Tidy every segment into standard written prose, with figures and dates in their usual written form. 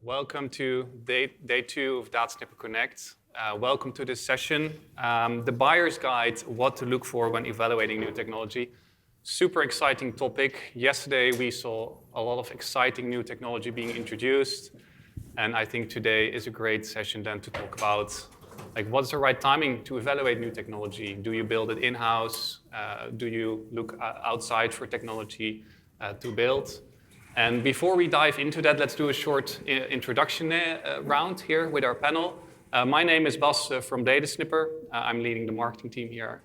Welcome to day 2 of DataSnipper Connect. Welcome to this session. The buyer's guide, what to look for when evaluating new technology. Super exciting topic. Yesterday we saw a lot of exciting new technology being introduced. And I think today is a great session then to talk about what's the right timing to evaluate new technology? Do you build it in-house? Do you look outside for technology to build? And before we dive into that, let's do a short introduction round here with our panel. My name is Bas from DataSnipper. I'm leading the marketing team here.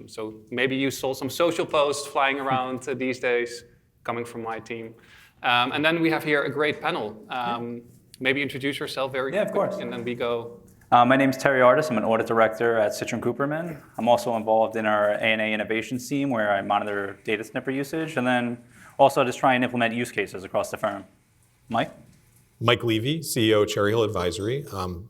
So maybe you saw some social posts flying around these days coming from my team. And then we have here a great panel. Maybe introduce yourself very quickly. Yeah, of course. And then we go. My name is Terence Artus. I'm an audit director at Citrin Cooperman. I'm also involved in our A&A innovations team where I monitor DataSnipper usage and then also just try and implement use cases across the firm. Mike? Mike Levy, CEO, Cherry Hill Advisory.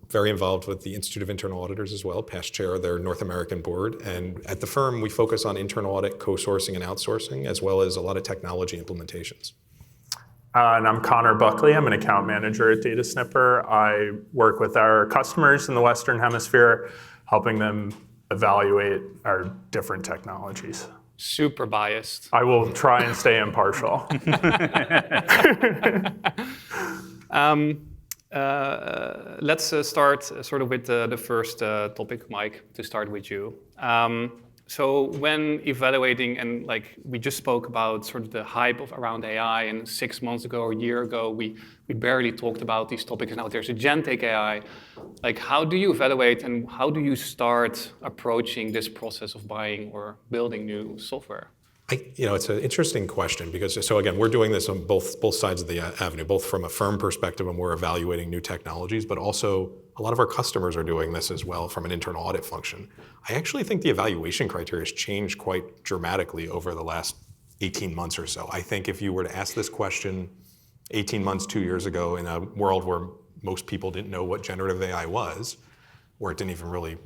Very involved with the Institute of Internal Auditors as well, past chair of their North American board. And at the firm, we focus on internal audit, co-sourcing and outsourcing, as well as a lot of technology implementations. And I'm Connor Buckley. I'm an account manager at DataSnipper. I work with our customers in the Western Hemisphere, helping them evaluate our different technologies. Super biased. I will try and stay impartial. Let's start sort of with the first topic, Mike, to start with you. So when evaluating, and we just spoke about sort of the hype around AI, and 6 months ago or a year ago, we barely talked about these topics. Now there's agentic AI. How do you evaluate and how do you start approaching this process of buying or building new software? It's an interesting question because, so again, we're doing this on both sides of the avenue, both from a firm perspective when we're evaluating new technologies, but also a lot of our customers are doing this as well from an internal audit function. I actually think the evaluation criteria has changed quite dramatically over the last 18 months or so. I think if you were to ask this question 18 months, 2 years ago in a world where most people didn't know what generative AI was, or it didn't even really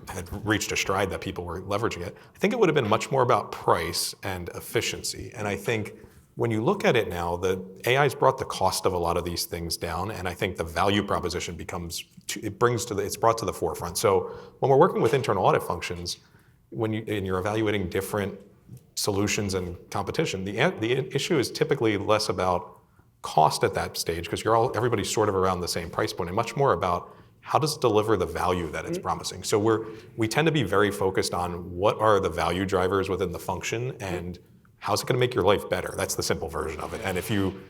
had reached a stride that people were leveraging it, I think it would have been much more about price and efficiency. And I think when you look at it now, the AI's brought the cost of a lot of these things down, and I think the value proposition it's brought to the forefront. So when we're working with internal audit functions, and you're evaluating different solutions and competition, the issue is typically less about cost at that stage because everybody's sort of around the same price point, and much more about how does it deliver the value that it's promising? So we tend to be very focused on what are the value drivers within the function and how's it going to make your life better? That's the simple version of it. And if you,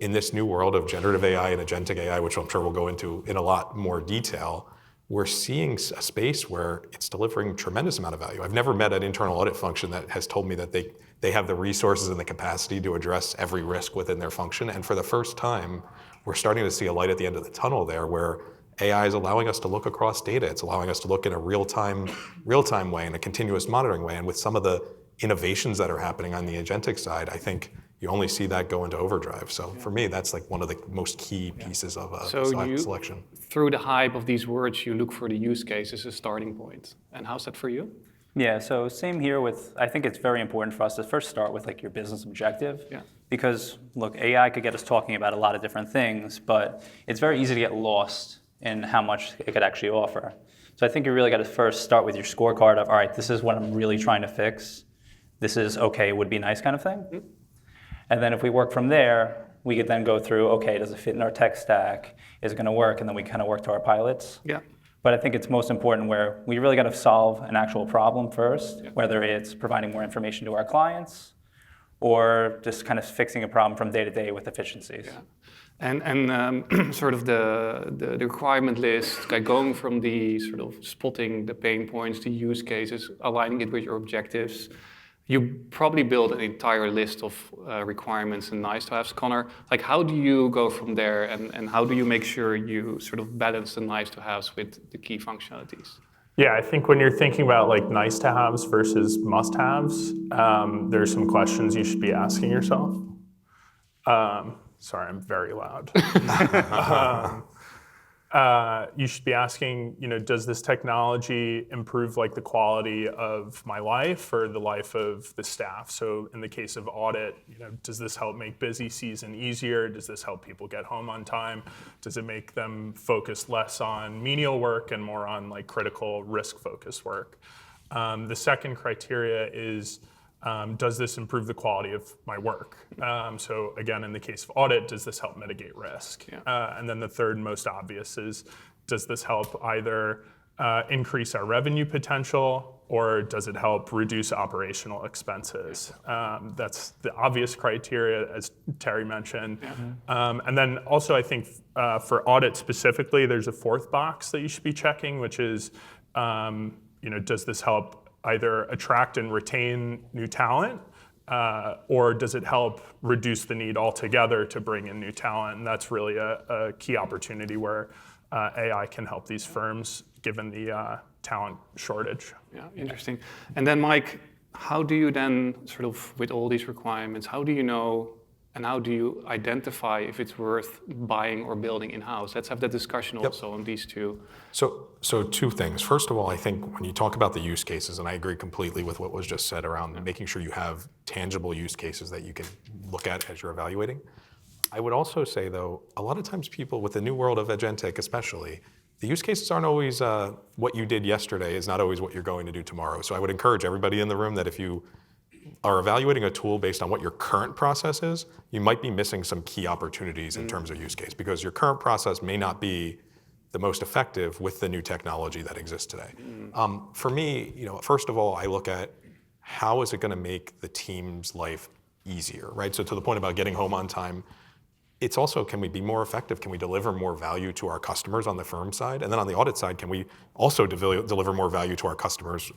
in this new world of generative AI and agentic AI, which I'm sure we'll go into in a lot more detail, we're seeing a space where it's delivering a tremendous amount of value. I've never met an internal audit function that has told me that they have the resources and the capacity to address every risk within their function. And for the first time, we're starting to see a light at the end of the tunnel there where AI is allowing us to look across data. It's allowing us to look in a real-time way, in a continuous monitoring way. And with some of the innovations that are happening on the agentic side, I think you only see that go into overdrive. So for me, that's one of the most key pieces of selection. Through the hype of these words, you look for the use case as a starting point. And how's that for you? Yeah, so same here I think it's very important for us to first start with your business objective. Yeah. Because look, AI could get us talking about a lot of different things, but it's very easy to get lost in how much it could actually offer. So I think you really got to first start with your scorecard of, all right, this is what I'm really trying to fix. This is okay, it would be nice kind of thing. Mm-hmm. And then if we work from there, we could then go through, okay, does it fit in our tech stack? Is it going to work? And then we kind of work to our pilots. Yeah. But I think it's most important where we really got to solve an actual problem first, whether it's providing more information to our clients or just kind of fixing a problem from day to day with efficiencies. Yeah. And sort of the requirement list, going from the sort of spotting the pain points, the use cases, aligning it with your objectives. You probably build an entire list of requirements and nice-to-haves. Connor, how do you go from there, and how do you make sure you sort of balance the nice-to-haves with the key functionalities? Yeah, I think when you're thinking about nice-to-haves versus must-haves, there's some questions you should be asking yourself. Sorry, I'm very loud. You should be asking, does this technology improve like the quality of my life or the life of the staff? So in the case of audit, does this help make busy season easier? Does this help people get home on time? Does it make them focus less on menial work and more on like critical risk-focused work? The second criteria is, does this improve the quality of my work? So again, in the case of audit, does this help mitigate risk? Yeah. And then the third most obvious is, does this help either increase our revenue potential, or does it help reduce operational expenses? That's the obvious criteria, as Terry mentioned. Yeah. And then also, I think for audit specifically, there's a fourth box that you should be checking, which is, does this help either attract and retain new talent, or does it help reduce the need altogether to bring in new talent? And that's really a key opportunity where AI can help these firms, given the talent shortage. Yeah, interesting. And then, Mike, how do you then, sort of with all these requirements, how do you know and how do you identify if it's worth buying or building in-house? Let's have that discussion also on these two. So two things. First of all, I think when you talk about the use cases, and I agree completely with what was just said around making sure you have tangible use cases that you can look at as you're evaluating. I would also say, though, a lot of times people, with the new world of agentic especially, the use cases aren't always what you did yesterday is not always what you're going to do tomorrow. So I would encourage everybody in the room that if you are evaluating a tool based on what your current process is, you might be missing some key opportunities in terms of use case, because your current process may not be the most effective with the new technology that exists today. For me, first of all, I look at how is it going to make the team's life easier, right? So to the point about getting home on time, it's also, can we be more effective? Can we deliver more value to our customers on the firm side? And then on the audit side, can we also deliver more value to our customers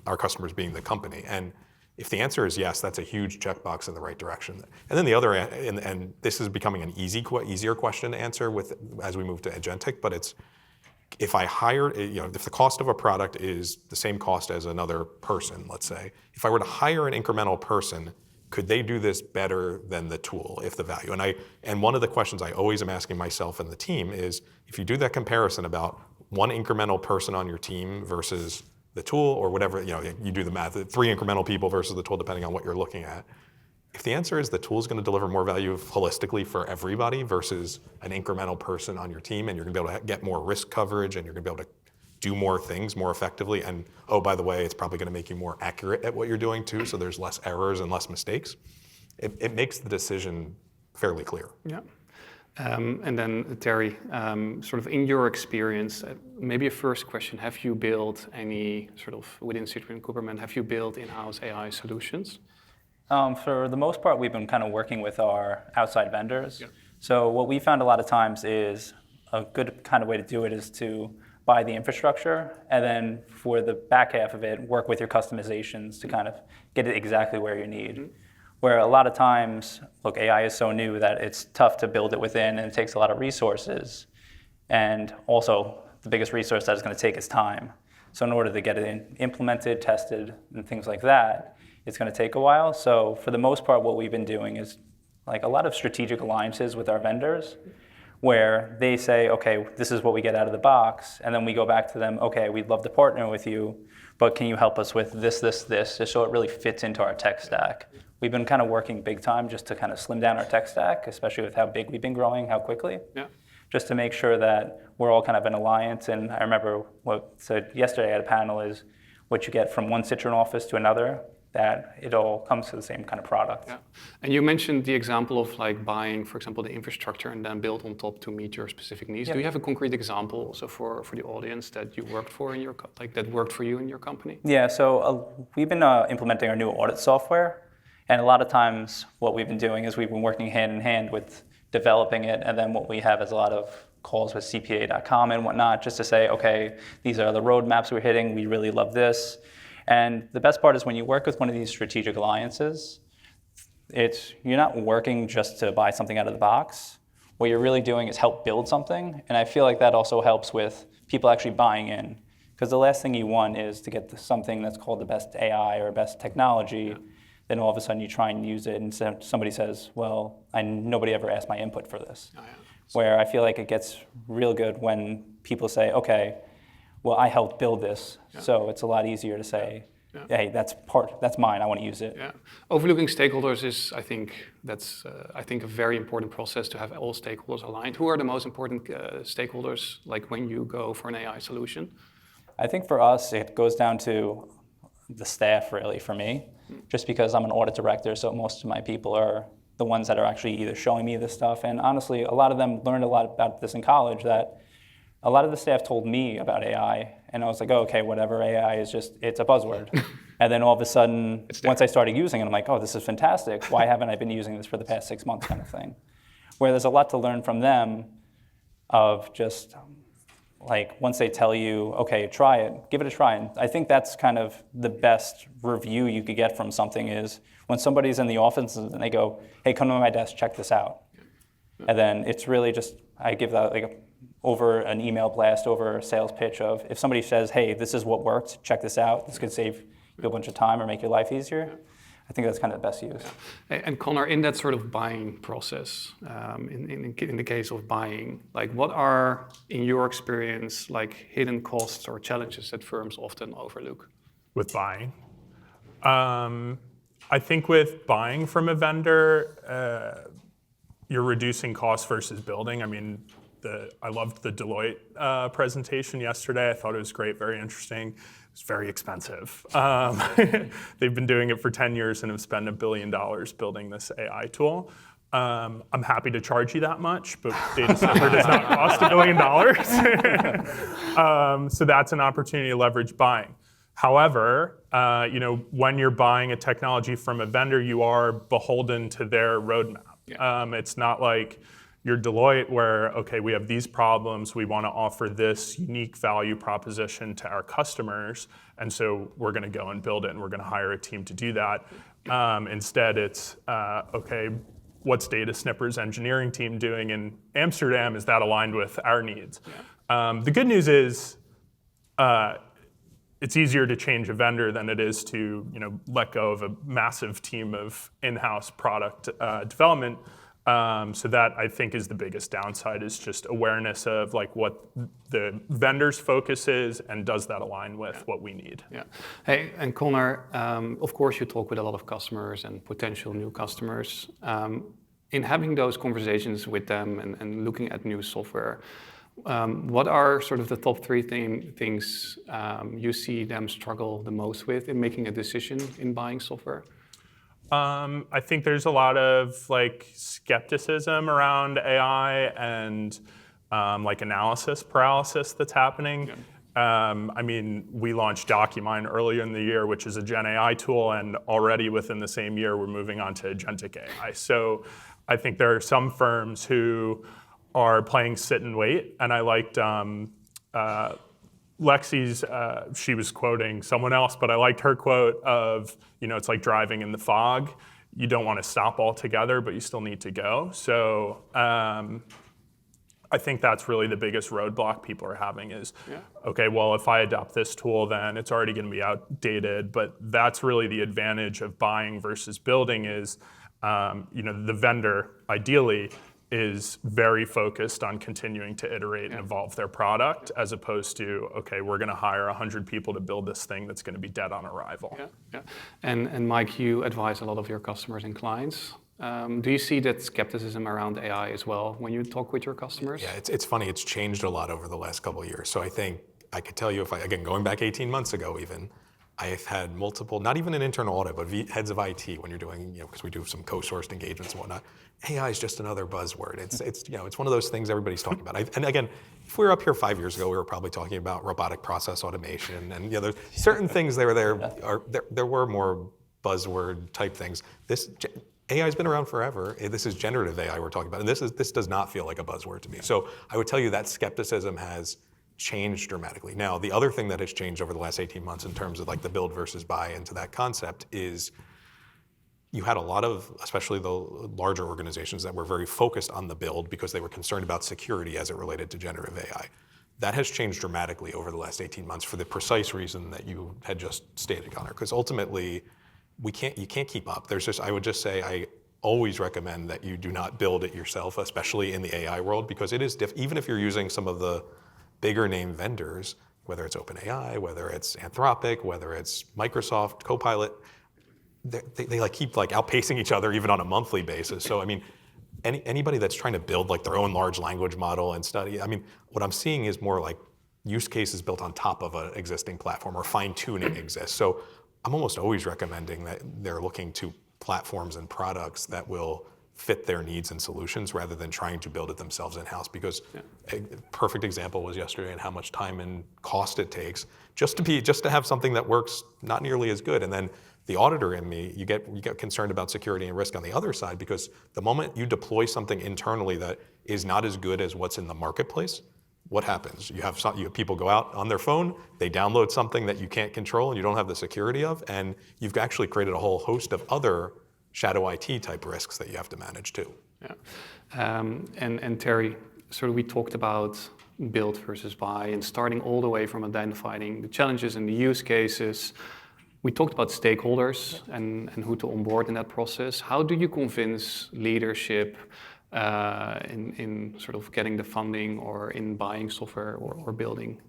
being the company? And if the answer is yes, that's a huge checkbox in the right direction. And then the other, and this is becoming an easier question to answer as we move to agentic, but it's, if I hire, if the cost of a product is the same cost as another person, let's say, if I were to hire an incremental person, could they do this better than the tool if the value? And one of the questions I always am asking myself and the team is, if you do that comparison about one incremental person on your team versus the tool, or whatever, you do the math, 3 incremental people versus the tool, depending on what you're looking at. If the answer is the tool is going to deliver more value holistically for everybody versus an incremental person on your team, and you're going to be able to get more risk coverage, and you're going to be able to do more things more effectively, and oh, by the way, it's probably going to make you more accurate at what you're doing too, so there's less errors and less mistakes, it makes the decision fairly clear. Yeah. And then Terry, sort of in your experience, maybe a first question, have you built any sort of, within Citrin Cooperman, have you built in-house AI solutions? For the most part, we've been kind of working with our outside vendors. Yeah. So what we found a lot of times is a good kind of way to do it is to buy the infrastructure, and then for the back half of it, work with your customizations to kind of get it exactly where you need. Mm-hmm. Where a lot of times, look, AI is so new that it's tough to build it within, and it takes a lot of resources. And also, the biggest resource that it's going to take is time. So in order to get it implemented, tested, and things like that, it's going to take a while. So for the most part, what we've been doing is like a lot of strategic alliances with our vendors, where they say, okay, this is what we get out of the box, and then we go back to them, okay, we'd love to partner with you, but can you help us with this, just so it really fits into our tech stack. We've been kind of working big time just to kind of slim down our tech stack, especially with how big we've been growing, how quickly. Yeah. Just to make sure that we're all kind of an alliance. And I remember what said yesterday at a panel is what you get from one Citrin office to another, that it all comes to the same kind of product. Yeah. And you mentioned the example of like buying, for example, the infrastructure and then build on top to meet your specific needs. Yeah. Do you have a concrete example also for the audience that you worked for in your that worked for you in your company? Yeah. So we've been implementing our new audit software, and a lot of times what we've been doing is we've been working hand in hand with developing it, and then what we have is a lot of calls with CPA.com and whatnot, just to say, okay, these are the roadmaps we're hitting. We really love this. And the best part is when you work with one of these strategic alliances, you're not working just to buy something out of the box. What you're really doing is help build something. And I feel like that also helps with people actually buying in. Because the last thing you want is to get something that's called the best AI or best technology, then all of a sudden you try and use it and somebody says, well, nobody ever asked my input for this. Oh, yeah. where I feel like it gets real good when people say, okay, well, I helped build this, so it's a lot easier to say, hey, that's mine, I want to use it. Yeah, overlooking stakeholders is, I think, a very important process to have all stakeholders aligned. Who are the most important stakeholders, like when you go for an AI solution? I think for us, it goes down to the staff, really, for me, just because I'm an audit director, so most of my people are the ones that are actually either showing me this stuff, and honestly, a lot of them learned a lot about this in college, that a lot of the staff told me about AI, and I was like, oh, okay, whatever, AI is just, it's a buzzword. And then all of a sudden, once I started using it, I'm like, oh, this is fantastic. Why haven't I been using this for the past 6 months, kind of thing? Where there's a lot to learn from them of just, like, once they tell you, okay, try it, give it a try. And I think that's kind of the best review you could get from something is when somebody's in the office and they go, hey, come to my desk, check this out. And then it's really just, I give that like over an email blast, over a sales pitch of, if somebody says, hey, this is what worked, check this out, this could save you a bunch of time or make your life easier. I think that's kind of the best use. And Connor, in that sort of buying process, in the case of buying, like what are, in your experience, like hidden costs or challenges that firms often overlook? With buying? I think with buying from a vendor, you're reducing costs versus building. I mean, I loved the Deloitte presentation yesterday. I thought it was great, very interesting. It's very expensive. They've been doing it for 10 years and have spent $1 billion building this AI tool. I'm happy to charge you that much, but DataSnipper does not cost $1 billion. So that's an opportunity to leverage buying. However, when you're buying a technology from a vendor, you are beholden to their roadmap. It's not like you're Deloitte where, okay, we have these problems, we want to offer this unique value proposition to our customers, and so we're going to go and build it, and we're going to hire a team to do that. Instead, it's, okay, what's DataSnipper's engineering team doing in Amsterdam? Is that aligned with our needs? The good news is it's easier to change a vendor than it is to let go of a massive team of in-house product development. So that I think is the biggest downside, is just awareness of like what the vendor's focus is and does that align with what we need. Yeah. Hey, and Connor, of course you talk with a lot of customers and potential new customers. In having those conversations with them and looking at new software, what are sort of the top three things you see them struggle the most with in making a decision in buying software? I think there's a lot of like skepticism around AI and like analysis paralysis that's happening. I mean, we launched DocuMine earlier in the year, which is a Gen AI tool, and already within the same year, we're moving on to agentic AI. So I think there are some firms who are playing sit and wait, and I liked Lexi's, she was quoting someone else, but I liked her quote of, it's like driving in the fog. You don't want to stop altogether, but you still need to go. So I think that's really the biggest roadblock people are having is, okay, well, if I adopt this tool, then it's already going to be outdated. But that's really the advantage of buying versus building is, the vendor ideally is very focused on continuing to iterate and evolve their product, as opposed to, okay, we're going to hire 100 people to build this thing that's going to be dead on arrival. And Mike, you advise a lot of your customers and clients. Do you see that skepticism around AI as well when you talk with your customers? Yeah, it's funny. It's changed a lot over the last couple of years. So I think I could tell you, again, going back 18 months ago even, I've had multiple, not even an internal audit, but heads of IT when you're doing, because we do some co-sourced engagements and whatnot. AI is just another buzzword. It's one of those things everybody's talking about. And again, if we were up here 5 years ago, we were probably talking about robotic process automation, and there's certain things there were more buzzword type things. AI has been around forever. This is generative AI we're talking about, and this does not feel like a buzzword to me. So I would tell you that skepticism has changed dramatically. Now, the other thing that has changed over the last 18 months in terms of like the build versus buy into that concept is you had a lot of, especially the larger organizations, that were very focused on the build because they were concerned about security as it related to generative AI. That has changed dramatically over the last 18 months for the precise reason that you had just stated, Connor, because ultimately you can't keep up. I would just say always recommend that you do not build it yourself, especially in the AI world, because it is even if you're using some of the bigger name vendors, whether it's OpenAI, whether it's Anthropic, whether it's Microsoft, Copilot, they like keep like outpacing each other even on a monthly basis. So I mean, anybody that's trying to build like their own large language model and study, I mean, what I'm seeing is more like use cases built on top of an existing platform or fine tuning exists. So I'm almost always recommending that they're looking to platforms and products that will fit their needs and solutions rather than trying to build it themselves in-house, because a perfect example was yesterday and how much time and cost it takes just to have something that works not nearly as good. And then the auditor in me, you get concerned about security and risk on the other side, because the moment you deploy something internally that is not as good as what's in the marketplace, what happens? You have people go out on their phone, they download something that you can't control and you don't have the security of, and you've actually created a whole host of other shadow IT type risks that you have to manage too. Yeah, and Terry, sort of we talked about build versus buy and starting all the way from identifying the challenges and the use cases. We talked about stakeholders and who to onboard in that process. How do you convince leadership in sort of getting the funding or in buying software or building?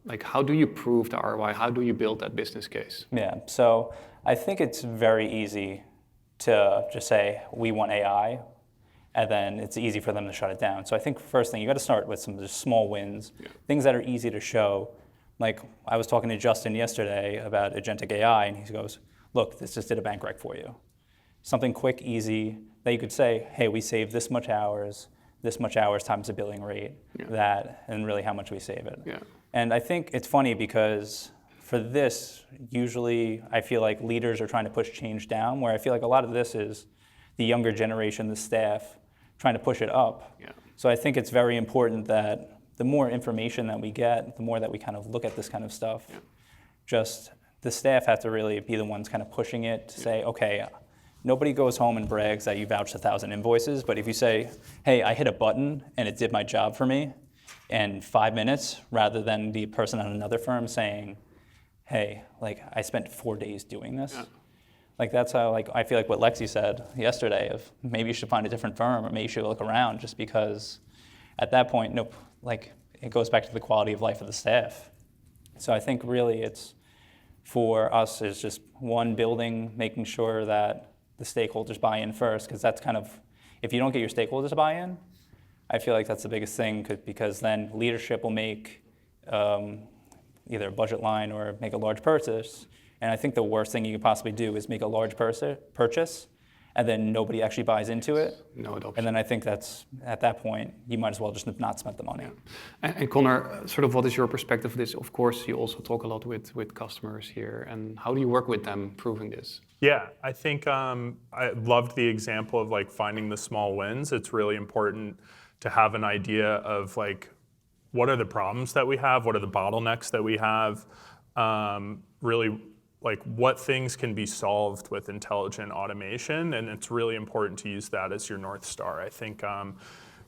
Like, how do you prove the ROI? How do you build that business case? Yeah, so I think it's very easy to just say, we want AI, and then it's easy for them to shut it down. So I think first thing, you got to start with some just small wins, things that are easy to show. Like, I was talking to Justin yesterday about agentic AI, and he goes, look, this just did a bank rec for you. Something quick, easy, that you could say, hey, we saved this much hours times the billing rate, and really how much we save it. Yeah. And I think it's funny because for this, usually I feel like leaders are trying to push change down, where I feel like a lot of this is the younger generation, the staff, trying to push it up. Yeah. So I think it's very important that the more information that we get, the more that we kind of look at this kind of stuff, just the staff have to really be the ones kind of pushing it to say, okay, nobody goes home and brags that you vouched 1,000 invoices, but if you say, hey, I hit a button and it did my job for me in 5 minutes, rather than the person at another firm saying, hey, like I spent 4 days doing this. Yeah. Like that's how I feel like what Lexi said yesterday of maybe you should find a different firm or maybe you should look around, just because at that point, nope, like it goes back to the quality of life of the staff. So I think really it's for us is just one, building, making sure that the stakeholders buy in first, because that's kind of, if you don't get your stakeholders to buy in, I feel like that's the biggest thing, because then leadership will make either a budget line or make a large purchase. And I think the worst thing you could possibly do is make a large purchase and then nobody actually buys into it. No adoption. And then I think that's, at that point, you might as well just not spend the money. Yeah. And Connor, sort of what is your perspective of this? Of course, you also talk a lot with customers here. And how do you work with them proving this? Yeah, I think I loved the example of like finding the small wins. It's really important to have an idea of like, what are the problems that we have? What are the bottlenecks that we have? Really, like what things can be solved with intelligent automation, and it's really important to use that as your North Star. I think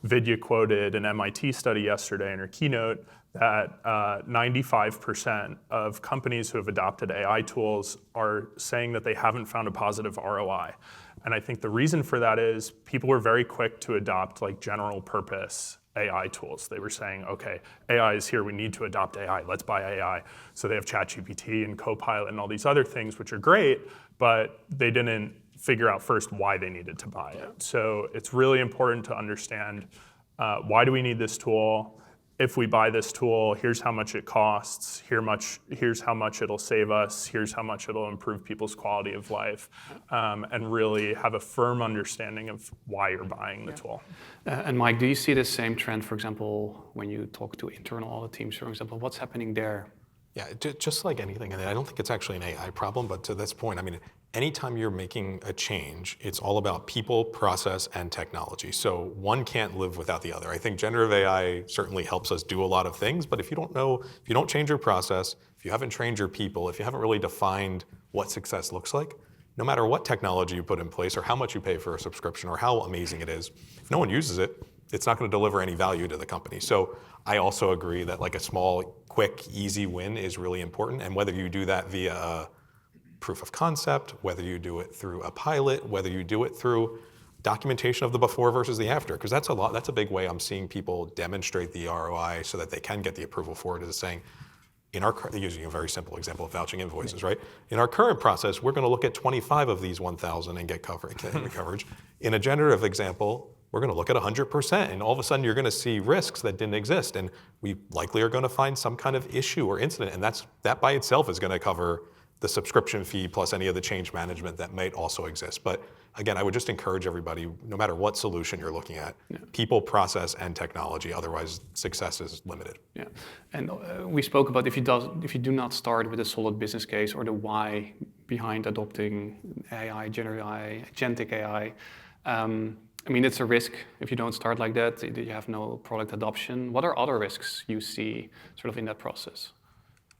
Vidya quoted an MIT study yesterday in her keynote that 95% of companies who have adopted AI tools are saying that they haven't found a positive ROI. And I think the reason for that is people were very quick to adopt like general purpose AI tools. They were saying, okay, AI is here, we need to adopt AI, let's buy AI. So they have ChatGPT and Copilot and all these other things, which are great, but they didn't figure out first why they needed to buy it. So it's really important to understand why do we need this tool? If we buy this tool, here's how much it costs, here's how much it'll save us, here's how much it'll improve people's quality of life, and really have a firm understanding of why you're buying the tool. And Mike, do you see the same trend, for example, when you talk to internal audit teams, for example, what's happening there? Yeah, just like anything, and I don't think it's actually an AI problem, but to this point, I mean, anytime you're making a change, it's all about people, process, and technology. So one can't live without the other. I think generative AI certainly helps us do a lot of things, but if you don't change your process, if you haven't trained your people, if you haven't really defined what success looks like, no matter what technology you put in place or how much you pay for a subscription or how amazing it is, if no one uses it, it's not going to deliver any value to the company. So I also agree that like a small, quick, easy win is really important. And whether you do that via proof of concept, whether you do it through a pilot, whether you do it through documentation of the before versus the after, because that's a big way I'm seeing people demonstrate the ROI so that they can get the approval for it, is saying, using a very simple example of vouching invoices, right? In our current process, we're going to look at 25 of these 1,000 and get coverage. In a generative example, we're going to look at 100%, and all of a sudden you're going to see risks that didn't exist, and we likely are going to find some kind of issue or incident, and that by itself is going to cover the subscription fee plus any of the change management that might also exist. But again, I would just encourage everybody, no matter what solution you're looking at, people, process, and technology, otherwise success is limited. Yeah, and we spoke about if you do not start with a solid business case or the why behind adopting AI, generative AI, agentic AI, I mean, it's a risk if you don't start like that, you have no product adoption. What are other risks you see sort of in that process?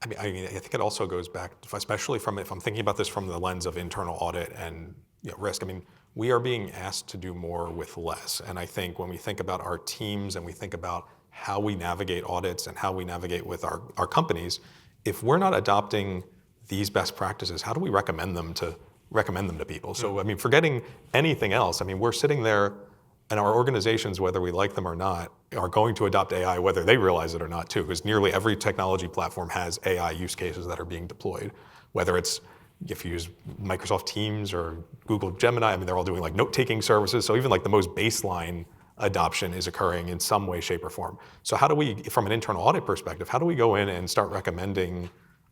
I mean, I think it also goes back, especially if I'm thinking about this from the lens of internal audit and risk. I mean, we are being asked to do more with less. And I think when we think about our teams and we think about how we navigate audits and how we navigate with our companies, if we're not adopting these best practices, how do we recommend them to people? So, I mean, forgetting anything else, I mean, we're sitting there and our organizations, whether we like them or not, are going to adopt AI whether they realize it or not too, because nearly every technology platform has AI use cases that are being deployed, whether it's if you use Microsoft Teams or Google Gemini, I mean, they're all doing like note-taking services. So even like the most baseline adoption is occurring in some way, shape, or form. So how do we, from an internal audit perspective, how do we go in and start recommending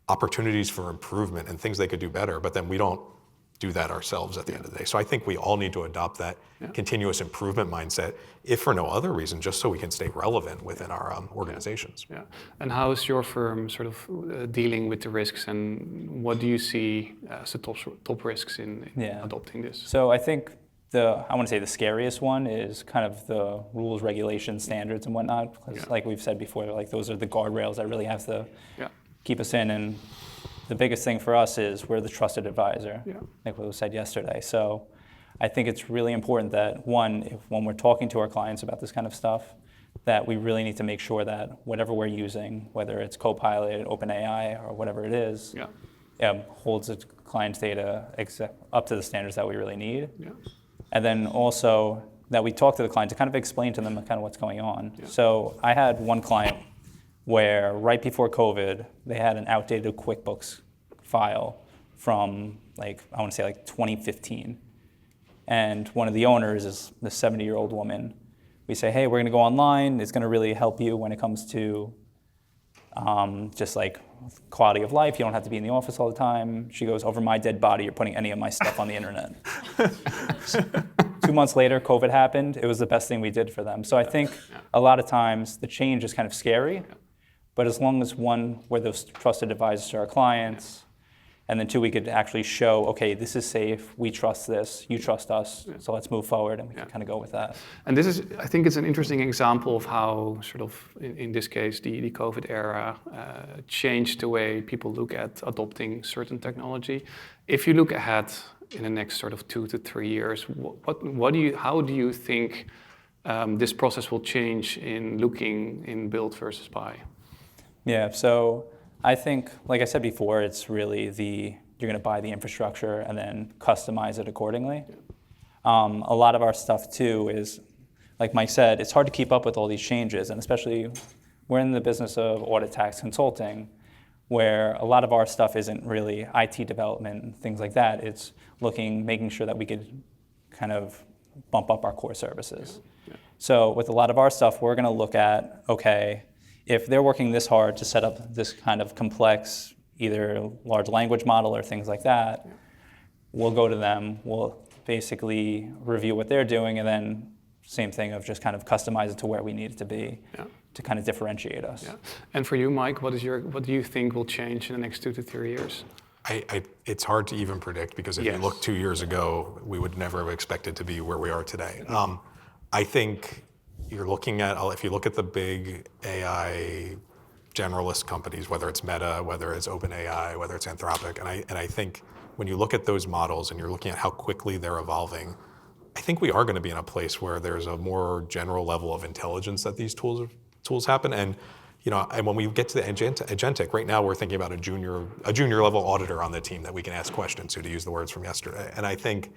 opportunities for improvement and things they could do better, but then we don't do that ourselves at the end of the day. So I think we all need to adopt that continuous improvement mindset, if for no other reason, just so we can stay relevant within our organizations. Yeah. And how is your firm sort of dealing with the risks, and what do you see as the top risks in adopting this? So I think I want to say the scariest one is kind of the rules, regulations, standards, and whatnot. Because like we've said before, like those are the guardrails that really have to keep us in. And the biggest thing for us is we're the trusted advisor, like what was said yesterday. So I think it's really important that, when we're talking to our clients about this kind of stuff, that we really need to make sure that whatever we're using, whether it's Copilot, OpenAI, or whatever it is, holds its client's data up to the standards that we really need. Yeah. And then also that we talk to the client to kind of explain to them kind of what's going on. Yeah. So I had one client where right before COVID, they had an outdated QuickBooks file from I want to say 2015. And one of the owners is the 70-year-old woman. We say, hey, we're gonna go online. It's gonna really help you when it comes to just like quality of life. You don't have to be in the office all the time. She goes, over my dead body, you're putting any of my stuff on the internet. 2 months later, COVID happened. It was the best thing we did for them. So I think a lot of times the change is kind of scary. But as long as one, we're those trusted advisors to our clients, and then two, we could actually show, okay, this is safe, we trust this, you trust us, so let's move forward, and we can kind of go with that. And this is, I think it's an interesting example of how sort of, in this case, the COVID era changed the way people look at adopting certain technology. If you look ahead in the next sort of 2 to 3 years, how do you think this process will change in looking in build versus buy? Yeah, so I think, like I said before, it's really you're going to buy the infrastructure and then customize it accordingly. A lot of our stuff too is, like Mike said, it's hard to keep up with all these changes, and especially we're in the business of audit tax consulting, where a lot of our stuff isn't really IT development and things like that. It's making sure that we could kind of bump up our core services. So with a lot of our stuff, we're going to look at, okay, if they're working this hard to set up this kind of complex, either large language model or things like that, we'll go to them, we'll basically review what they're doing, and then same thing of just kind of customize it to where we need it to be to kind of differentiate us. Yeah. And for you, Mike, what do you think will change in the next 2 to 3 years? It's hard to even predict, because if you look 2 years ago, we would never have expected to be where we are today. I think if you look at the big AI generalist companies, whether it's Meta, whether it's OpenAI, whether it's Anthropic, and I think when you look at those models and you're looking at how quickly they're evolving, I think we are going to be in a place where there's a more general level of intelligence that these tools happen. And and when we get to the agentic, right now we're thinking about a junior level auditor on the team that we can ask questions to use the words from yesterday. And I think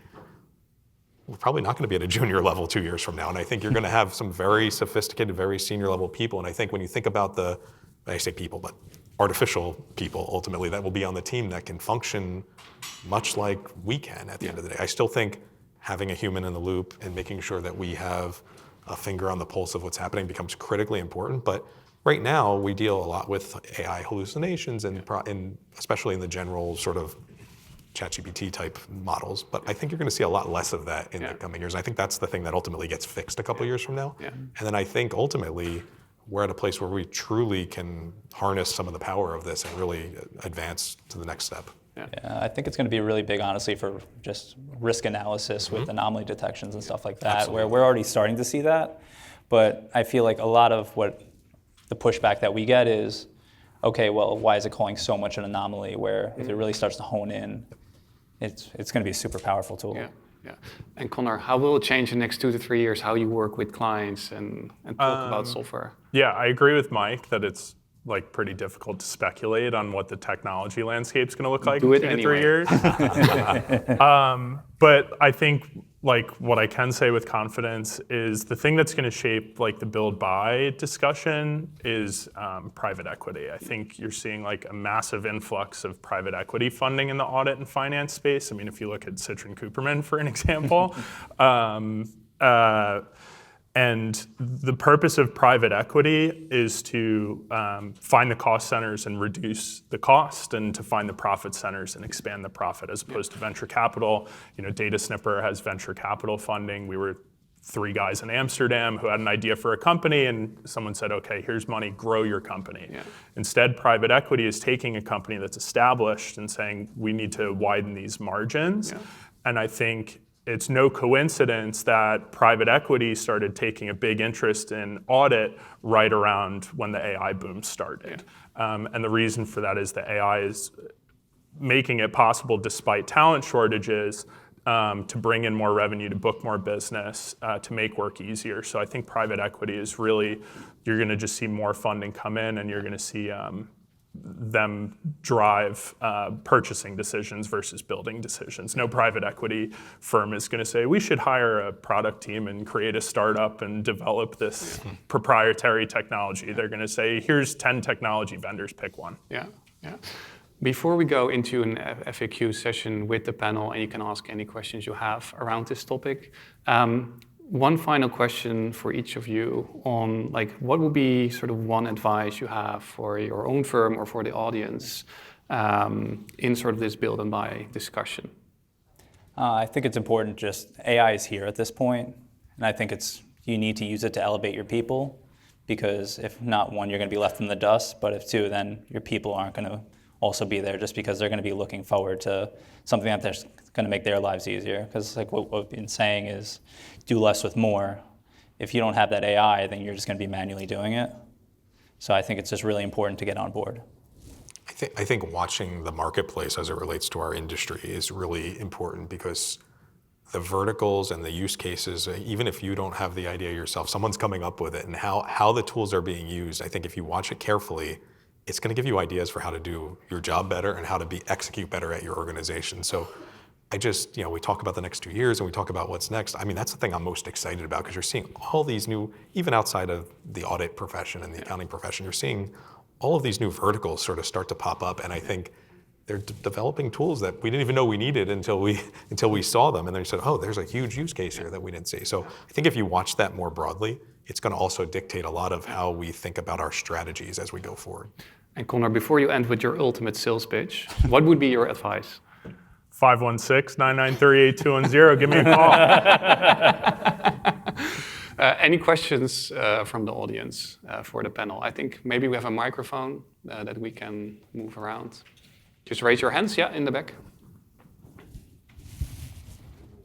we're probably not going to be at a junior level 2 years from now. And I think you're going to have some very sophisticated, very senior level people. And I think when you think about I say people, but artificial people ultimately that will be on the team that can function much like we can at the end of the day. I still think having a human in the loop and making sure that we have a finger on the pulse of what's happening becomes critically important. But right now, we deal a lot with AI hallucinations and especially in the general sort of ChatGPT type models. But I think you're going to see a lot less of that in the coming years. I think that's the thing that ultimately gets fixed a couple years from now. Yeah. And then I think ultimately, we're at a place where we truly can harness some of the power of this and really advance to the next step. Yeah, I think it's going to be really big, honestly, for just risk analysis with anomaly detections and stuff like that, Absolutely. where we're already starting to see that. But I feel like a lot of what the pushback that we get is, okay, well, why is it calling so much an anomaly? Where if it really starts to hone in, it's going to be a super powerful tool. Yeah. Yeah. And Connor, how will it change in the next 2 to 3 years, how you work with clients and talk about software? Yeah, I agree with Mike that it's like pretty difficult to speculate on what the technology landscape's going to look like in 2 to 3 years. But I think like what I can say with confidence is the thing that's going to shape like the build buy discussion is private equity. I think you're seeing like a massive influx of private equity funding in the audit and finance space. I mean, if you look at Citrin Cooperman for an example, and the purpose of private equity is to find the cost centers and reduce the cost, and to find the profit centers and expand the profit, as opposed to venture capital. DataSnipper has venture capital funding. We were 3 guys in Amsterdam who had an idea for a company, and someone said, okay, here's money, grow your company. Yeah. Instead, private equity is taking a company that's established and saying, we need to widen these margins. Yeah. And I think it's no coincidence that private equity started taking a big interest in audit right around when the AI boom started. Yeah. And the reason for that is that AI is making it possible, despite talent shortages, to bring in more revenue, to book more business, to make work easier. So I think private equity is really, you're going to just see more funding come in, and you're going to see them drive purchasing decisions versus building decisions. No private equity firm is going to say, we should hire a product team and create a startup and develop this proprietary technology. They're going to say, here's 10 technology vendors, pick one. Yeah, yeah. Before we go into an FAQ session with the panel, and you can ask any questions you have around this topic, one final question for each of you on what would be sort of one advice you have for your own firm or for the audience in sort of this build and buy discussion? I think it's important, just AI is here at this point, and I think you need to use it to elevate your people, because if not, 1, you're going to be left in the dust, but if 2, then your people aren't going to also be there, just because they're going to be looking forward to something that's going to make their lives easier. Because what we've been saying is, do less with more. If you don't have that AI, then you're just going to be manually doing it. So I think it's just really important to get on board. I think watching the marketplace as it relates to our industry is really important, because the verticals and the use cases, even if you don't have the idea yourself, someone's coming up with it, and how the tools are being used. I think if you watch it carefully, it's going to give you ideas for how to do your job better and how to execute better at your organization. So we talk about the next 2 years and we talk about what's next. I mean, that's the thing I'm most excited about, because you're seeing all these new, even outside of the audit profession and the accounting profession, you're seeing all of these new verticals sort of start to pop up. And I think they're developing tools that we didn't even know we needed until we saw them. And then you said, oh, there's a huge use case here that we didn't see. So I think if you watch that more broadly, it's going to also dictate a lot of how we think about our strategies as we go forward. And Connor, before you end with your ultimate sales pitch, what would be your advice? 516-993-8210, give me a call. Any questions from the audience for the panel? I think maybe we have a microphone that we can move around. Just raise your hands, in the back.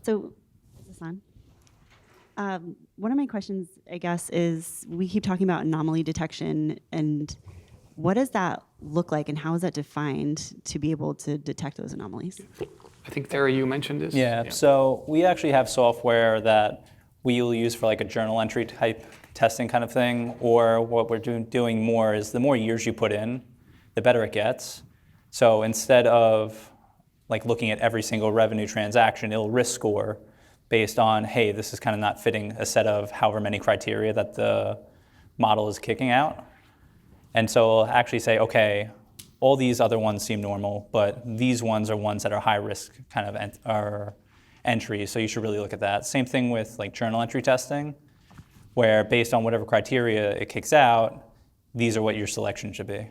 So, is this on? One of my questions, I guess, is we keep talking about anomaly detection, and what does that look like, and how is that defined to be able to detect those anomalies? I think, Terry, you mentioned this. Yeah, so we actually have software that we will use for a journal entry type testing kind of thing, or what we're doing more is the more years you put in, the better it gets. So instead of like looking at every single revenue transaction, it'll risk score based on, hey, this is kind of not fitting a set of however many criteria that the model is kicking out. And so it'll actually say, okay, all these other ones seem normal, but these ones are ones that are high risk kind of are entries, so you should really look at that. Same thing with like journal entry testing, where based on whatever criteria it kicks out, these are what your selection should be.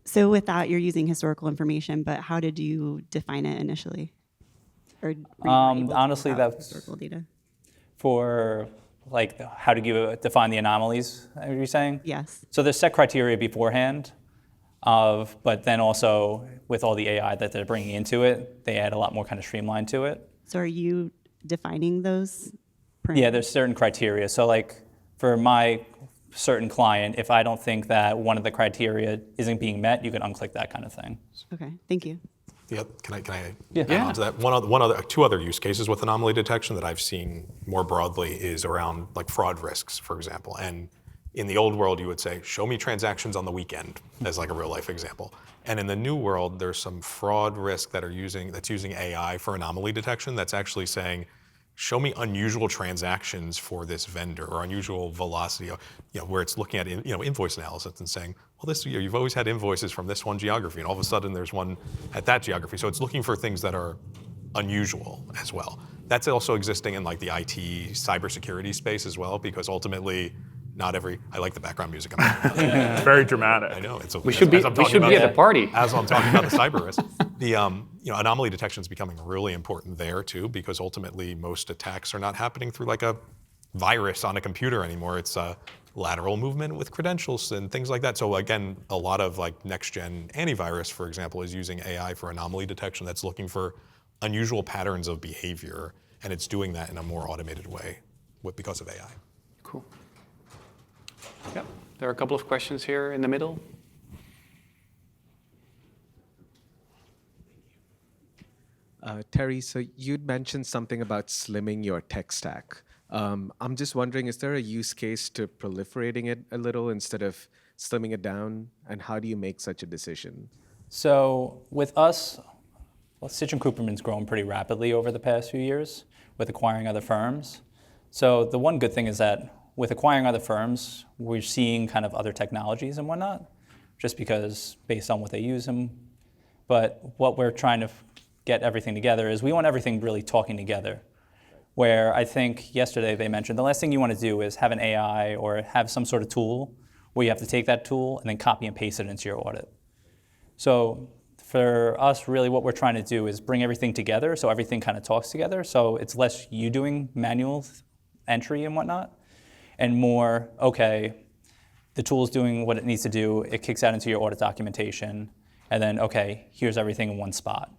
So with that, you're using historical information, but how did you define it initially? Or were you not able to honestly, without that's historical data. For like how do you define the anomalies, are you saying? Yes. So there's set criteria beforehand, but then also with all the AI that they're bringing into it, they add a lot more kind of streamline to it. So are you defining those? Yeah, there's certain criteria. So like for my certain client, if I don't think that one of the criteria isn't being met, you can unclick that kind of thing. Okay, thank you. Yeah, can I Yeah. add on to that? Two other use cases with anomaly detection that I've seen more broadly is around like fraud risks, for example. And in the old world, you would say, show me transactions on the weekend as like a real life example. And in the new world, there's some fraud risk that's using AI for anomaly detection that's actually saying, show me unusual transactions for this vendor or unusual velocity, where it's looking at invoice analysis and saying, well, this year you've always had invoices from this one geography, and all of a sudden there's one at that geography. So it's looking for things that are unusual as well. That's also existing in like the IT cybersecurity space as well, because ultimately, I like the background music. It's very dramatic. I know. We should be at the party. As I'm talking about the cyber risk, the anomaly detection is becoming really important there too, because ultimately most attacks are not happening through like a virus on a computer anymore. It's lateral movement with credentials and things like that. So again, a lot of like next-gen antivirus, for example, is using AI for anomaly detection that's looking for unusual patterns of behavior, and it's doing that in a more automated way because of AI. Cool. Yep. There are a couple of questions here in the middle. Terry, so you'd mentioned something about slimming your tech stack. I'm just wondering, is there a use case to proliferating it a little instead of slimming it down? And how do you make such a decision? So with us, Citrin Cooperman's grown pretty rapidly over the past few years with acquiring other firms. So the one good thing is that with acquiring other firms, we're seeing kind of other technologies and whatnot, just because based on what they use them. But what we're trying to get everything together is we want everything really talking together. Where I think yesterday they mentioned the last thing you want to do is have an AI or have some sort of tool where you have to take that tool and then copy and paste it into your audit. So for us, really what we're trying to do is bring everything together so everything kind of talks together. So it's less you doing manual entry and whatnot, and more, okay, the tool's doing what it needs to do, it kicks out into your audit documentation, and then, okay, here's everything in one spot.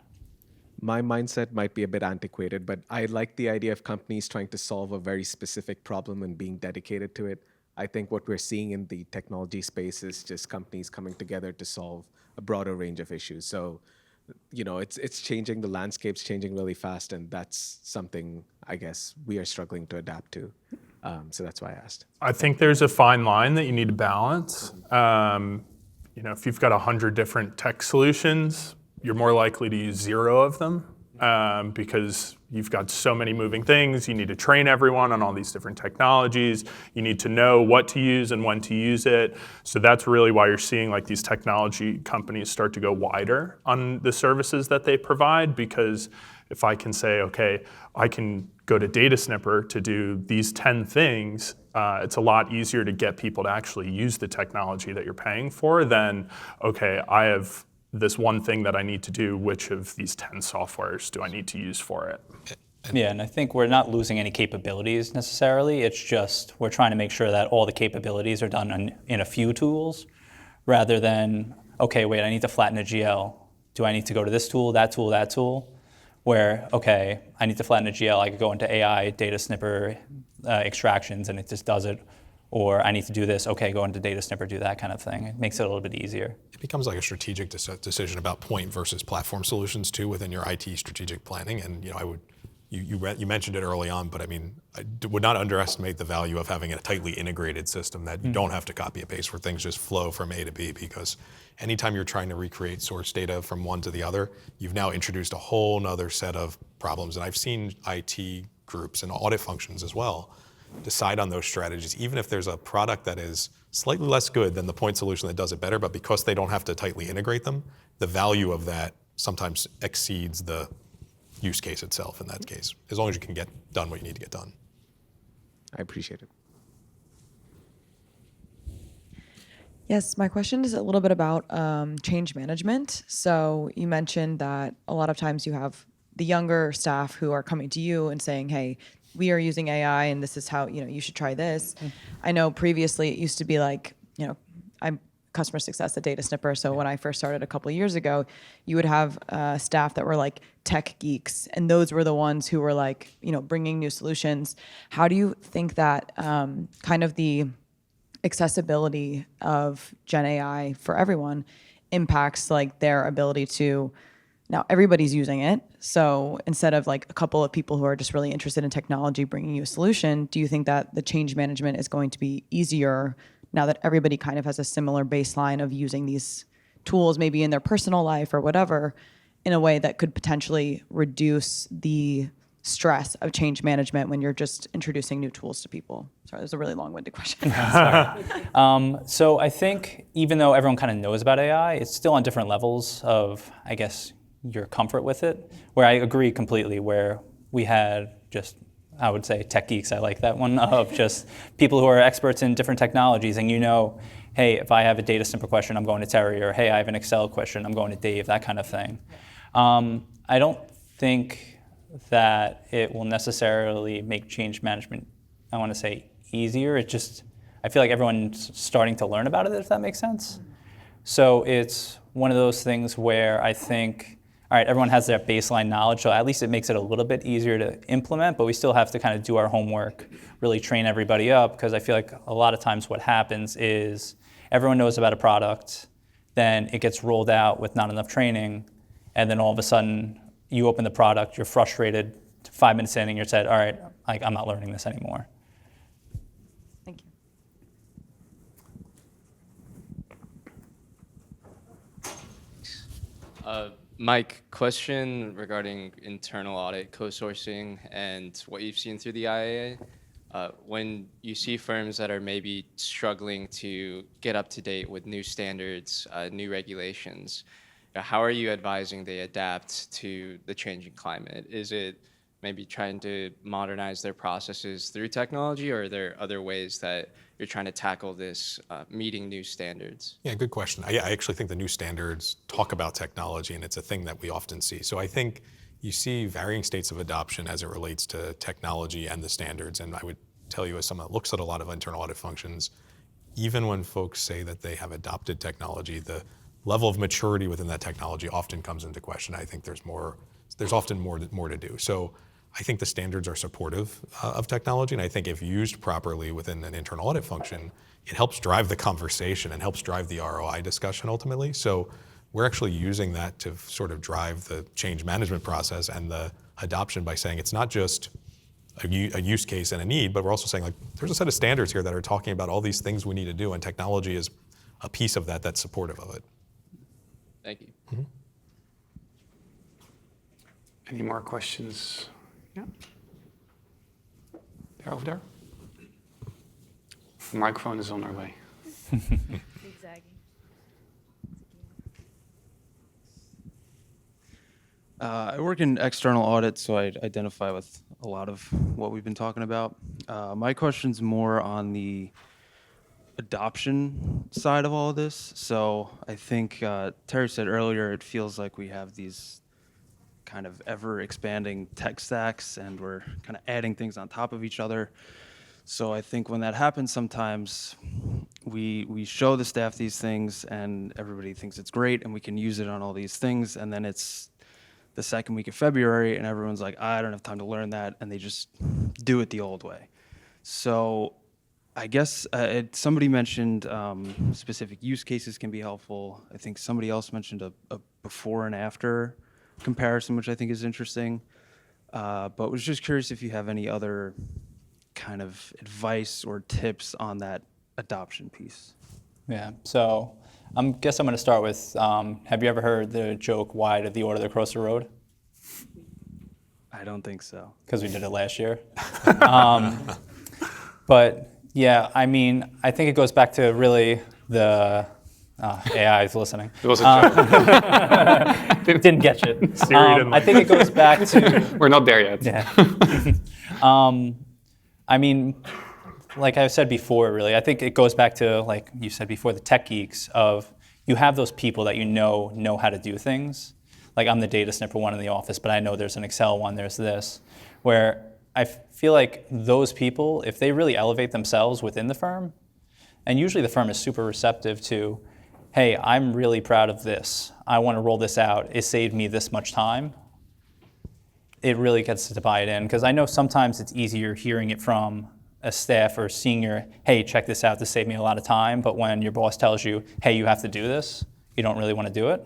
My mindset might be a bit antiquated, but I like the idea of companies trying to solve a very specific problem and being dedicated to it. I think what we're seeing in the technology space is just companies coming together to solve a broader range of issues. So, it's changing, the landscape's changing really fast, and that's something I guess we are struggling to adapt to. So that's why I asked. I think there's a fine line that you need to balance. If you've got 100 different tech solutions, you're more likely to use 0 of them because you've got so many moving things. You need to train everyone on all these different technologies. You need to know what to use and when to use it. So that's really why you're seeing like these technology companies start to go wider on the services that they provide, because if I can say, okay, I can go to DataSnipper to do these 10 things, it's a lot easier to get people to actually use the technology that you're paying for than, okay, I have this one thing that I need to do, which of these 10 softwares do I need to use for it? Yeah, and I think we're not losing any capabilities necessarily. It's just we're trying to make sure that all the capabilities are done in a few tools rather than, okay, wait, I need to flatten a GL. Do I need to go to this tool, that tool, that tool? Where, okay, I need to flatten a GL, I could go into AI, DataSnipper extractions, and it just does it. Or I need to do this, okay, go into DataSnipper, do that kind of thing. It makes it a little bit easier. It becomes like a strategic decision about point versus platform solutions too within your IT strategic planning. And I would you mentioned it early on, but I mean, would not underestimate the value of having a tightly integrated system that you don't have to copy and paste, where things just flow from A to B, because anytime you're trying to recreate source data from one to the other, you've now introduced a whole nother set of problems. And I've seen IT groups and audit functions as well decide on those strategies, even if there's a product that is slightly less good than the point solution that does it better, but because they don't have to tightly integrate them, the value of that sometimes exceeds the use case itself in that case, as long as you can get done what you need to get done. I appreciate it. Yes, my question is a little bit about change management. So you mentioned that a lot of times you have the younger staff who are coming to you and saying, hey, we are using AI and this is how, you should try this. I know previously it used to be like, I'm customer success at DataSnipper. So when I first started a couple of years ago, you would have staff that were like tech geeks, and those were the ones who were like, bringing new solutions. How do you think that kind of the accessibility of Gen AI for everyone impacts like their ability to, now everybody's using it. So instead of like a couple of people who are just really interested in technology bringing you a solution, do you think that the change management is going to be easier now that everybody kind of has a similar baseline of using these tools, maybe in their personal life or whatever, in a way that could potentially reduce the stress of change management when you're just introducing new tools to people? Sorry, that was a really long-winded question. So I think even though everyone kind of knows about AI, it's still on different levels of, I guess, your comfort with it, where I agree completely, where we had just, I would say tech geeks, I like that one, of just people who are experts in different technologies, and hey, if I have a DataSnipper question, I'm going to Terry, or hey, I have an Excel question, I'm going to Dave, that kind of thing. I don't think that it will necessarily make change management, I want to say, easier. I feel like everyone's starting to learn about it, if that makes sense. So it's one of those things where I think, all right, everyone has their baseline knowledge, so at least it makes it a little bit easier to implement, but we still have to kind of do our homework, really train everybody up, because I feel like a lot of times what happens is everyone knows about a product, then it gets rolled out with not enough training, and then all of a sudden you open the product, you're frustrated, 5 minutes in, and you're said, all right, I'm not learning this anymore. Thank you. Mike, question regarding internal audit co-sourcing and what you've seen through the IAA. When you see firms that are maybe struggling to get up to date with new standards, new regulations, how are you advising they adapt to the changing climate? Is it maybe trying to modernize their processes through technology, or are there other ways that you're trying to tackle this meeting new standards? Yeah, good question. I actually think the new standards talk about technology, and it's a thing that we often see. So I think you see varying states of adoption as it relates to technology and the standards. And I would tell you, as someone that looks at a lot of internal audit functions, even when folks say that they have adopted technology, the level of maturity within that technology often comes into question. I think there's often more to do. So I think the standards are supportive of technology, and I think if used properly within an internal audit function, it helps drive the conversation and helps drive the ROI discussion ultimately. So we're actually using that to sort of drive the change management process and the adoption by saying it's not just a use case and a need, but we're also saying, like, there's a set of standards here that are talking about all these things we need to do, and technology is a piece of that that's supportive of it. Thank you. Mm-hmm. Any more questions? Yeah. There, over there. The microphone is on our way. I work in external audit, so I identify with a lot of what we've been talking about. My question's more on the adoption side of all of this. So I think Terry said earlier, it feels like we have these kind of ever-expanding tech stacks, and we're kind of adding things on top of each other. So I think when that happens, sometimes we show the staff these things, and everybody thinks it's great, and we can use it on all these things, and then it's the second week of February, and everyone's like, I don't have time to learn that, and they just do it the old way. So I guess somebody mentioned specific use cases can be helpful. I think somebody else mentioned a before and after comparison, which I think is interesting. but was just curious if you have any other kind of advice or tips on that adoption piece. Yeah, so I guess I'm going to start with, have you ever heard the joke, why did the order cross the road? I don't think so. Because we did it last year. But yeah, I mean, I think it goes back to really the, AI is listening. It was a joke. Didn't get you. didn't I think it goes back to, We're not there yet. yeah. I mean, like I said before, really, I think it goes back to, like you said before, the tech geeks of, you have those people that you know how to do things. Like I'm the DataSnipper one in the office, but I know there's an Excel one, there's this, where I feel like those people, if they really elevate themselves within the firm, and usually the firm is super receptive to, hey, I'm really proud of this. I want to roll this out. It saved me this much time. It really gets to buy it in, because I know sometimes it's easier hearing it from a staff or senior, hey, check this out, this saved me a lot of time, but when your boss tells you, hey, you have to do this, you don't really want to do it.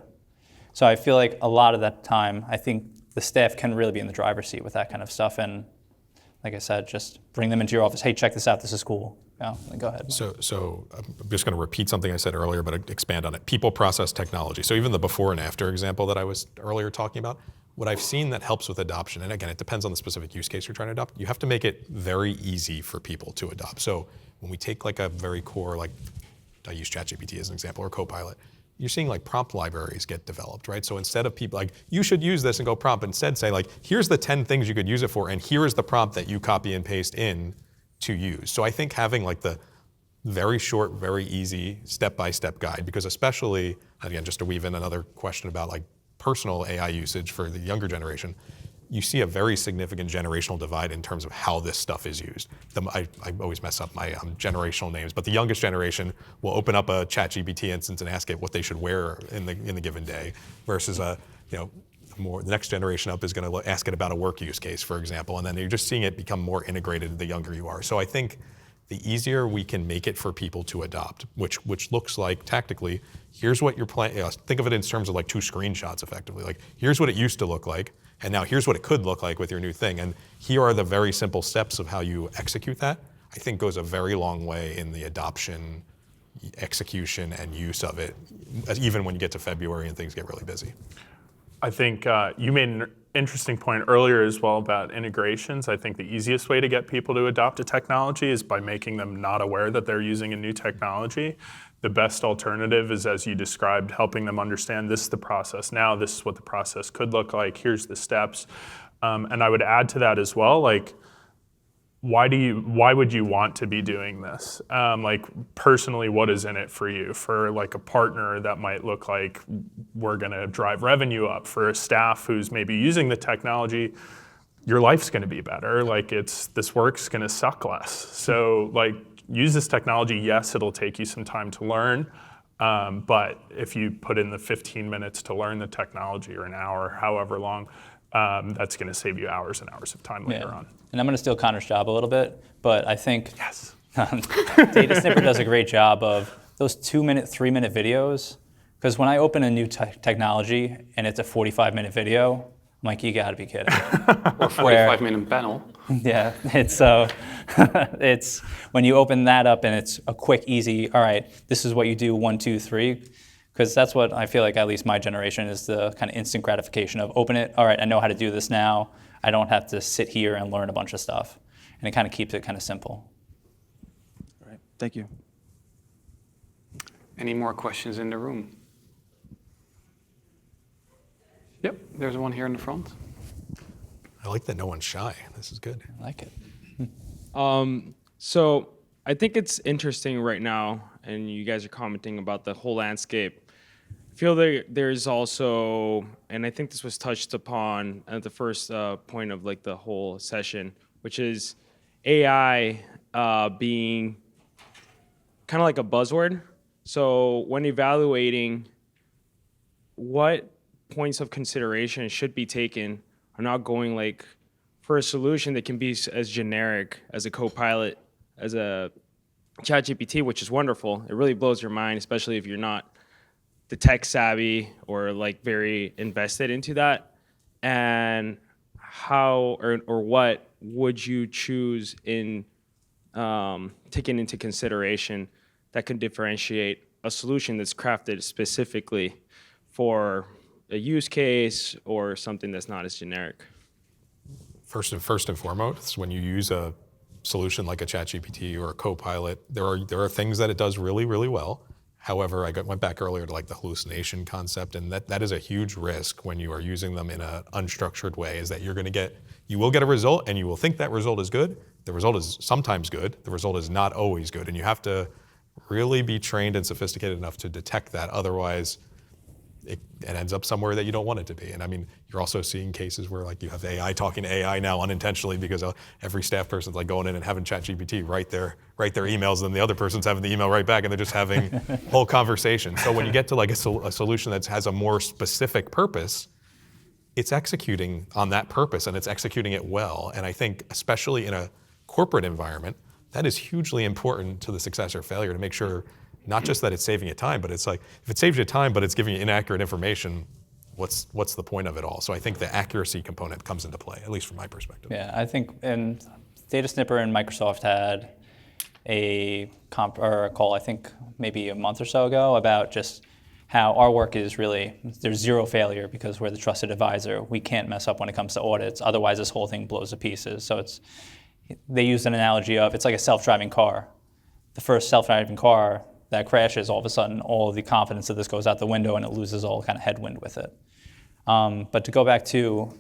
So I feel like a lot of that time, I think the staff can really be in the driver's seat with that kind of stuff, and like I said, just bring them into your office, hey, check this out, this is cool. Yeah, go ahead. So I'm just going to repeat something I said earlier, but expand on it. People, process, technology. So even the before and after example that I was earlier talking about, what I've seen that helps with adoption, and again, it depends on the specific use case you're trying to adopt, you have to make it very easy for people to adopt. So when we take like a very core, like I use ChatGPT as an example, or Copilot, you're seeing like prompt libraries get developed, right? So instead of people like, you should use this and go prompt, instead say like, here's the 10 things you could use it for, and here is the prompt that you copy and paste in to use. So I think having like the very short, very easy step-by-step guide, because especially, again, just to weave in another question about like personal AI usage for the younger generation, you see a very significant generational divide in terms of how this stuff is used. I always mess up my generational names, but the youngest generation will open up a ChatGPT instance and ask it what they should wear in the given day, versus the next generation up is going to ask it about a work use case, for example, and then you're just seeing it become more integrated the younger you are. So I think the easier we can make it for people to adopt, which looks like tactically, here's what you're planning. Think of it in terms of like 2 screenshots effectively. Like here's what it used to look like, and now here's what it could look like with your new thing. And here are the very simple steps of how you execute that. I think goes a very long way in the adoption, execution, and use of it, even when you get to February and things get really busy. I think you made an interesting point earlier as well about integrations. I think the easiest way to get people to adopt a technology is by making them not aware that they're using a new technology. The best alternative is, as you described, helping them understand this is the process now, this is what the process could look like, here's the steps. And I would add to that as well, like, why would you want to be doing this? Like personally, what is in it for you? For like a partner, that might look like we're gonna drive revenue up. For a staff who's maybe using the technology, your life's gonna be better. Like this work's gonna suck less. So like use this technology, yes, it'll take you some time to learn. But if you put in the 15 minutes to learn the technology, or an hour, however long, that's going to save you hours and hours of time later on. And I'm going to steal Connor's job a little bit, but I think Yes. DataSnipper does a great job of those 2-minute, 3-minute videos. Because when I open a new technology and it's a 45-minute video, I'm like, you got to be kidding. Or 45-minute panel. Yeah, it's when you open that up and it's a quick, easy, all right, this is what you do, 1, 2, 3. Because that's what I feel like, at least my generation, is the kind of instant gratification of open it, all right, I know how to do this now. I don't have to sit here and learn a bunch of stuff. And it kind of keeps it kind of simple. All right, thank you. Any more questions in the room? Yep, there's one here in the front. I like that no one's shy. This is good. I like it. So I think it's interesting right now, and you guys are commenting about the whole landscape. I feel there's also, and I think this was touched upon at the first point of like the whole session, which is AI being kind of like a buzzword. So when evaluating, what points of consideration should be taken are not going like for a solution that can be as generic as a Copilot, as a ChatGPT, which is wonderful. It really blows your mind, especially if you're not the tech savvy or like very invested into that. And how or what would you choose in taking into consideration that can differentiate a solution that's crafted specifically for a use case or something that's not as generic? First and foremost, when you use a solution like a ChatGPT or a Copilot, there are things that it does really, really well. However, went back earlier to like the hallucination concept, and that is a huge risk when you are using them in an unstructured way, is that you will get a result and you will think that result is good. The result is sometimes good. The result is not always good. And you have to really be trained and sophisticated enough to detect that. Otherwise, it ends up somewhere that you don't want it to be. And I mean, you're also seeing cases where like you have AI talking to AI now unintentionally, because every staff person's like going in and having ChatGPT write their emails, and then the other person's having the email right back, and they're just having whole conversation. So when you get to like a solution that has a more specific purpose, it's executing on that purpose, and it's executing it well. And I think especially in a corporate environment, that is hugely important to the success or failure, to make sure not just that it's saving you time, but it's like, if it saves you time, but it's giving you inaccurate information, what's the point of it all? So I think the accuracy component comes into play, at least from my perspective. Yeah, I think, and DataSnipper and Microsoft had a call, I think maybe a month or so ago, about just how our work is really, there's zero failure because we're the trusted advisor. We can't mess up when it comes to audits, otherwise this whole thing blows to pieces. So they used an analogy of, it's like a self-driving car. The first self-driving car that crashes, all of a sudden, all of the confidence of this goes out the window and it loses all kind of headwind with it. But to go back to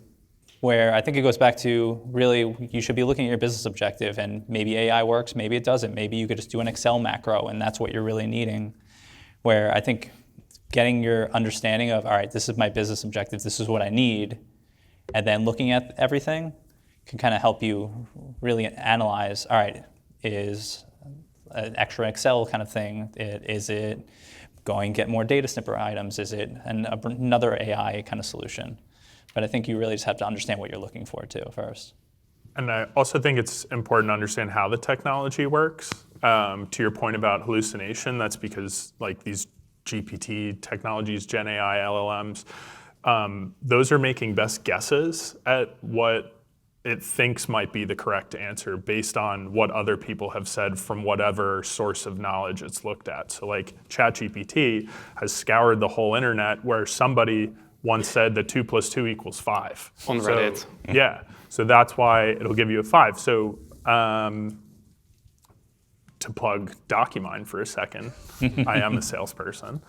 where I think it goes back to, really, you should be looking at your business objective, and maybe AI works, maybe it doesn't. Maybe you could just do an Excel macro and that's what you're really needing. Where I think getting your understanding of, all right, this is my business objective, this is what I need, and then looking at everything can kind of help you really analyze, all right, is an extra Excel kind of thing, is it going to get more DataSnipper items, is it another AI kind of solution? But I think you really just have to understand what you're looking for too first. And I also think it's important to understand how the technology works. To your point about hallucination, that's because like these GPT technologies, Gen AI, LLMs, those are making best guesses at what it thinks might be the correct answer based on what other people have said from whatever source of knowledge it's looked at. So like ChatGPT has scoured the whole internet, where somebody once said that 2 + 2 = 5. On Reddit. So, yeah, so that's why it'll give you a 5. So to plug DocuMine for a second, I am a salesperson.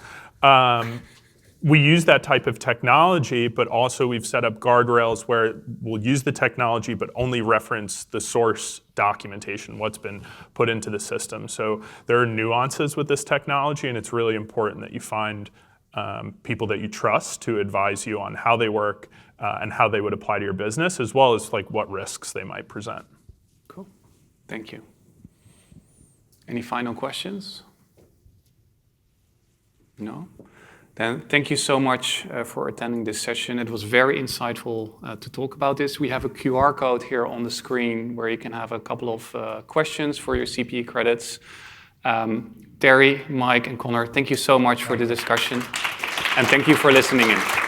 We use that type of technology, but also we've set up guardrails where we'll use the technology, but only reference the source documentation, what's been put into the system. So there are nuances with this technology, and it's really important that you find people that you trust to advise you on how they work and how they would apply to your business, as well as like what risks they might present. Cool. Thank you. Any final questions? No? Then thank you so much for attending this session. It was very insightful to talk about this. We have a QR code here on the screen where you can have a couple of questions for your CPE credits. Terry, Mike, and Connor, thank you so much for the discussion. And thank you for listening in.